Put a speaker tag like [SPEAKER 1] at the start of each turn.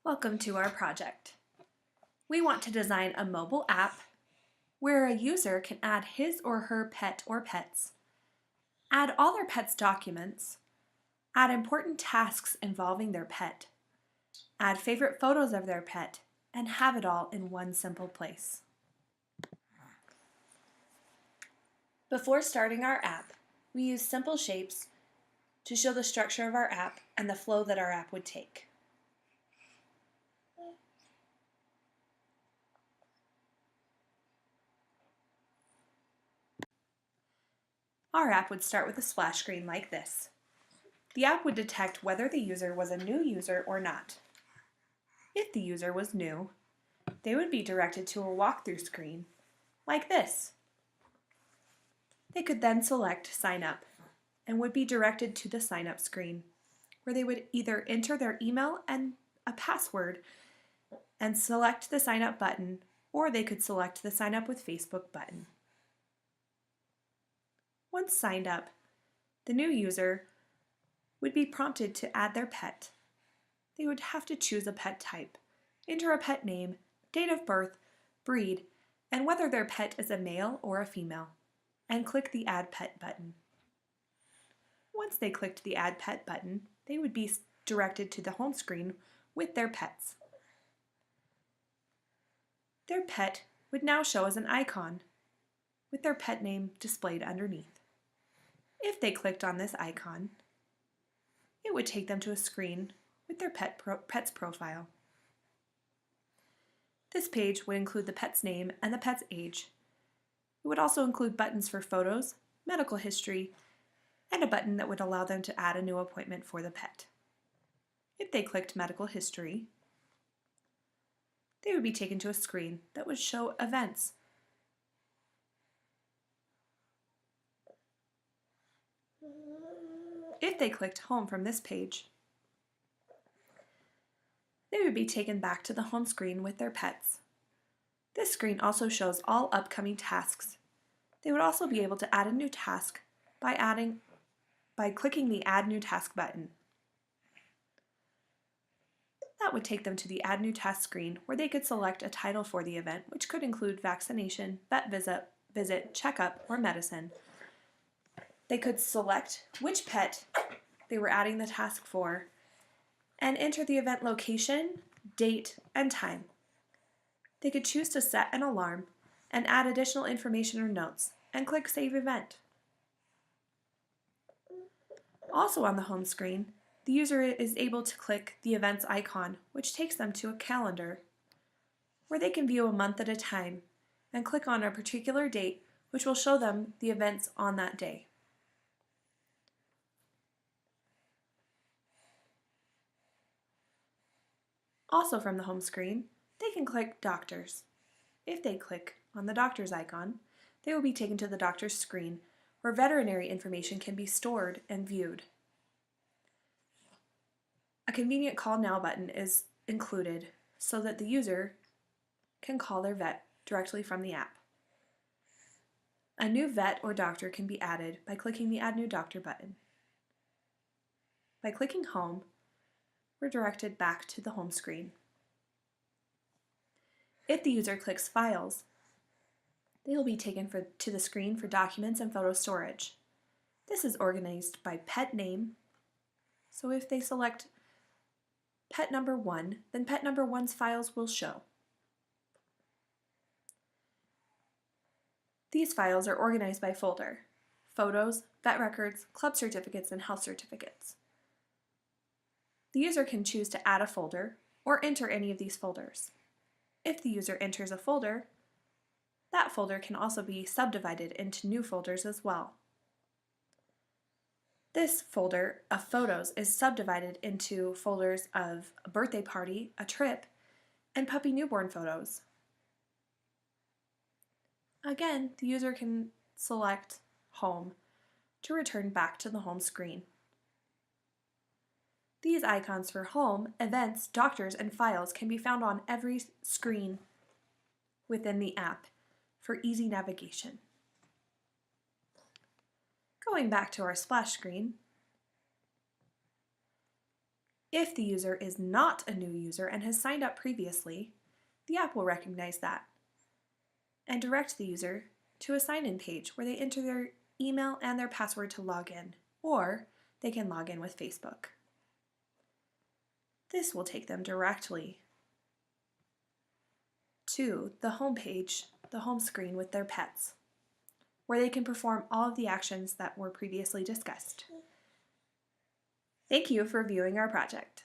[SPEAKER 1] Welcome to our project. We want to design a mobile app where a user can add his or her pet or pets, add all their pet's documents, add important tasks involving their pet, add favorite photos of their pet, and have it all in one simple place. Before starting our app, we use simple shapes to show the structure of our app and the flow that our app would take. Our app would start with a splash screen like this. The app would detect whether the user was a new user or not. If the user was new, they would be directed to a walkthrough screen like this. They could then select Sign Up and would be directed to the Sign Up screen, where they would either enter their email and a password and select the Sign Up button, or they could select the Sign Up with Facebook button. Once signed up, the new user would be prompted to add their pet. They would have to choose a pet type, enter a pet name, date of birth, breed, and whether their pet is a male or a female, and click the Add Pet button. Once they clicked the Add Pet button, they would be directed to the home screen with their pets. Their pet would now show as an icon, with their pet name displayed underneath. If they clicked on this icon, it would take them to a screen with their pet's profile. This page would include the pet's name and the pet's age. It would also include buttons for photos, medical history, and a button that would allow them to add a new appointment for the pet. If they clicked medical history, they would be taken to a screen that would show events. If they clicked home from this page, they would be taken back to the home screen with their pets. This screen also shows all upcoming tasks. They would also be able to add a new task by clicking the Add New Task button. That would take them to the Add New Task screen, where they could select a title for the event, which could include vaccination, vet visit, checkup, or medicine. They could select which pet they were adding the task for and enter the event location, date, and time. They could choose to set an alarm and add additional information or notes and click Save Event. Also on the home screen, the user is able to click the events icon, which takes them to a calendar where they can view a month at a time and click on a particular date, which will show them the events on that day. Also from the home screen, they can click Doctors. If they click on the doctor's icon, they will be taken to the doctor's screen where veterinary information can be stored and viewed. A convenient Call Now button is included so that the user can call their vet directly from the app. A new vet or doctor can be added by clicking the Add New Doctor button. By clicking Home, we're directed back to the home screen. If the user clicks Files, they will be taken to the screen for documents and photo storage. This is organized by pet name, so if they select pet number 1, then pet number 1's files will show. These files are organized by folder: photos, vet records, club certificates, and health certificates. The user can choose to add a folder or enter any of these folders. If the user enters a folder, that folder can also be subdivided into new folders as well. This folder of photos is subdivided into folders of a birthday party, a trip, and puppy newborn photos. Again, the user can select Home to return back to the home screen. These icons for home, events, doctors, and files can be found on every screen within the app for easy navigation. Going back to our splash screen, If the user is not a new user and has signed up previously, the app will recognize that and direct the user to a sign-in page where they enter their email and their password to log in, or they can log in with Facebook. This will take them directly to the home page, the home screen with their pets, where they can perform all of the actions that were previously discussed. Thank you for viewing our project.